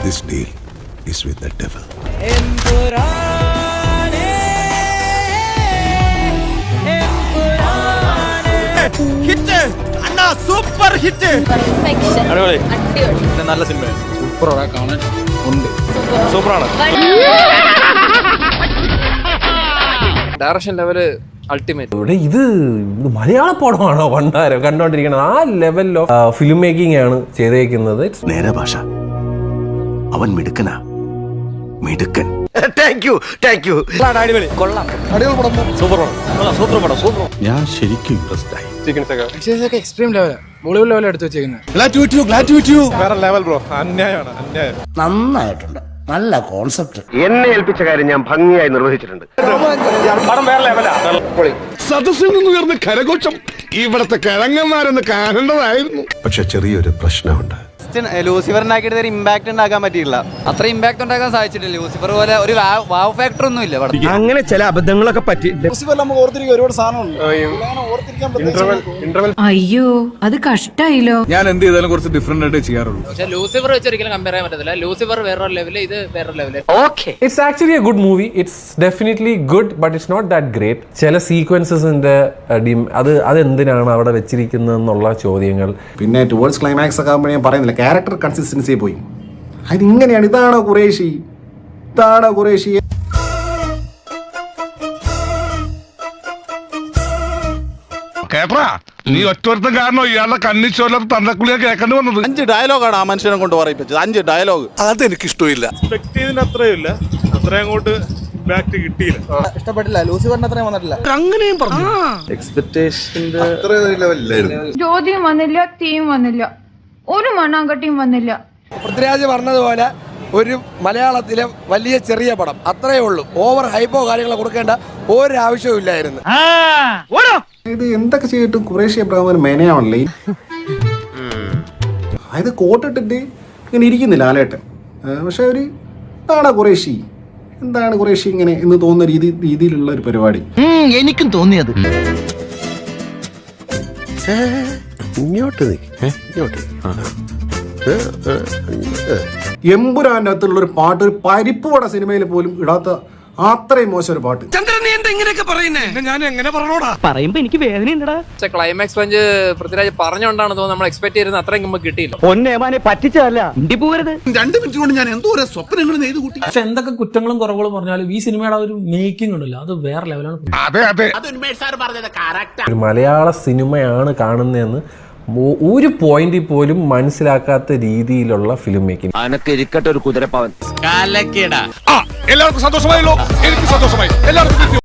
This deal is with the devil. Hit Anna super hit അടിപൊളി നല്ല cinema സൂപ്പറാണ് കാണാൻ ഉണ്ട് സൂപ്പറാണ് ഡയറക്ഷൻ ലെവല് അൾട്ടിമേറ്റ്. ഇവിടെ ഇത് മലയാള പടമാണോ പണ്ടാരം കണ്ടോണ്ടിരിക്കുന്നത്? ആ ലെവൽ ഓഫ് ഫിലിം മേക്കിംഗ് ആണ് ചെയ്തേക്കുന്നത്. നേരെ ഭാഷ അവൻ മിടുക്കനാ മിടുക്കൻ. അടിപൊളി കൊള്ളാം സൂപ്പർ പടം സൂപ്പർ പടം സൂപ്പർ. ഞാൻ ശരിക്കും ഇംപ്രസ്ഡ് ആയി. എക്സ്ട്രീം ലെവൽ ബോളിവുഡ് ലെവൽ എടുത്ത് വെച്ചേക്കുന്നത്. വേറെ ലെവൽ ബ്രോ. അന്യായമാണ് അന്യായം. നന്നായിട്ടുണ്ട്, നല്ല കോൺസെപ്റ്റ്. എന്നെ ഏൽപ്പിച്ച കാര്യം ഞാൻ ഭംഗിയായി നിർവഹിച്ചിട്ടുണ്ട്. പടം വേറെ ലെവലാ. സദസ്സിൽ നിന്നുയർന്ന കരഘോഷം ഇവിടത്തെ കിഴങ്ങന്മാരെന്ന് കാണേണ്ടതായിരുന്നു. പക്ഷെ ചെറിയൊരു പ്രശ്നമുണ്ട്. ലൂസിഫറിനാക്കിയിട്ട് ഇമ്പാക്ട് ഉണ്ടാക്കാൻ പറ്റിയില്ല. അത്ര ഇമ്പാക്ട് ഉണ്ടാക്കാൻ സാധിച്ചിട്ടില്ല. ലൂസിഫർ പോലെ ഒരു വാവ് ഫാക്ടർ ഒന്നും ഇല്ല പടം. അങ്ങനെ ചില അബദ്ധങ്ങളൊക്കെ പറ്റി. ഒരുപാട് സാധനമുണ്ട്. അയ്യോ അത് കഷ്ടായില്ലോ. ഞാൻ എന്ത് ചെയ്താലും കുറച്ച് ഡിഫറെന്റ് ആയിട്ട് ചെയ്യാറുള്ളൂ. പക്ഷെ ലൂസിഫർ വെച്ച് ഒരിക്കലും കമ്പയർ ചെയ്യാൻ പറ്റത്തില്ല. ലൂസിഫർ വേറൊരു ലെവല്, ഇത് വേറൊരു level. It's actually a good movie. It's definitely good, but it's not that great. ചില സീക്വൻസസിന്റെ അതെന്തിനാണ് അവിടെ വെച്ചിരിക്കുന്നത് എന്നുള്ള ചോദ്യങ്ങൾ. പിന്നെ ടുവേർഡ്സ് ക്ലൈമാക്സ് ഒക്കെ ആകുമ്പോൾ ഞാൻ പറയുന്നില്ല, ക്യാരക്ടർ കൺസിസ്റ്റൻസി പോയി. അതിങ്ങനെയാണ്. ഇതാണോ ഖുറേഷി? കേട്ടാ, നീ ഒറ്റൊരുത്തം കാരണം ഇയാളുടെ കണ്ണിച്ചോല്ലാത്ത തന്തക്കുളിയെ കേൾക്കേണ്ടി വന്നത്. 5 ഡയലോഗാണ് ആ മനുഷ്യനെ കൊണ്ട് പറയിപ്പിച്ചത്. 5 ഡയലോഗ്. അതെനിക്കിഷ്ടമില്ല. അത്രയും അങ്ങോട്ട് ബാക്ക് കിട്ടിയില്ല. ഇഷ്ടപ്പെട്ടില്ല. ലൂസിഫറിന് അത്രയും വന്നിട്ടില്ല. അങ്ങനെയും പറഞ്ഞു. എക്സ്പെക്ടേഷന്റെ അത്ര ലെവലില്ലായിരുന്നു. ജ്യോതിയും വന്നില്ല, തീയും വന്നില്ല, ഒരു മണ്ണാങ്കട്ടിയും വന്നില്ല. പൃഥ്വിരാജ് പറഞ്ഞതുപോലെ ഒരു മലയാളത്തിലെ വലിയ ചെറിയ പടം അത്രയേ ഉള്ളൂ. ഓവർ ഹൈപ്പോ കാര്യങ്ങൾ കൊടുക്കേണ്ട ഒരാവശ്യവും ഇല്ലായിരുന്നു. ഇത് എന്തൊക്കെ ചെയ്തിട്ടും ഖുറേഷി അബ്രഹാം മെനയാണല്ലേ. അതായത് കോട്ടിട്ടിട്ട് ഇങ്ങനെ ഇരിക്കുന്നില്ല ലാലേട്ടൻ. പക്ഷെ ഒരു എന്താണ് ഖുറേഷി ഇങ്ങനെ എന്ന് തോന്നുന്ന രീതിയിലുള്ള ഒരു പരിപാടി എനിക്കും തോന്നിയത്. ഇങ്ങോട്ട് എമ്പുരാൻ്റെ അകത്തുള്ള ഒരു പാട്ട്, ഒരു പരിപ്പുവട സിനിമയിൽ പോലും ഇടാത്ത അത്രയും മോശം ഒരു പാട്ട്. ഞാൻ എങ്ങനെ പറഞ്ഞോടാ? പറയുമ്പോ എനിക്ക് വേദനയുണ്ടടാ. പക്ഷെ ക്ലൈമാക്സ് പഞ്ച് പൃഥ്വിരാജ് പറഞ്ഞുകൊണ്ടാണ് തോന്നുന്നത് നമ്മൾ എക്സ്പെക്ട് ചെയ്യുന്നത് അത്രയും നമുക്ക് കിട്ടിയില്ല. പൊന്നേമാനെ പറ്റിച്ചതല്ല, ഇണ്ടി പോകരുത്. 2 മിനിറ്റ് കൊണ്ട് ഞാൻ എന്തോ സ്വപ്നങ്ങൾ നെയ്ത് കൂട്ടി. പക്ഷെ എന്തൊക്കെ കുറ്റങ്ങളും കുറവുകളും പറഞ്ഞാലും ഈ സിനിമയുടെ ഒരു മേക്കിംഗ് ഉണ്ടല്ലോ, അത് വേറെ ലെവലാണ്. അതെ ഒരു മലയാള സിനിമയാണ് കാണുന്നതെന്ന് ഒരു പോയിന്റിൽ പോലും മനസ്സിലാക്കാത്ത രീതിയിലുള്ള ഫിലിം മേക്കിംഗ്. അനക്ക് ഇരിക്കട്ടെ ഒരു കുതിരപ്പവൻ. എല്ലാവർക്കും സന്തോഷമായല്ലോ. എനിക്ക് സന്തോഷമായി. എല്ലാവർക്കും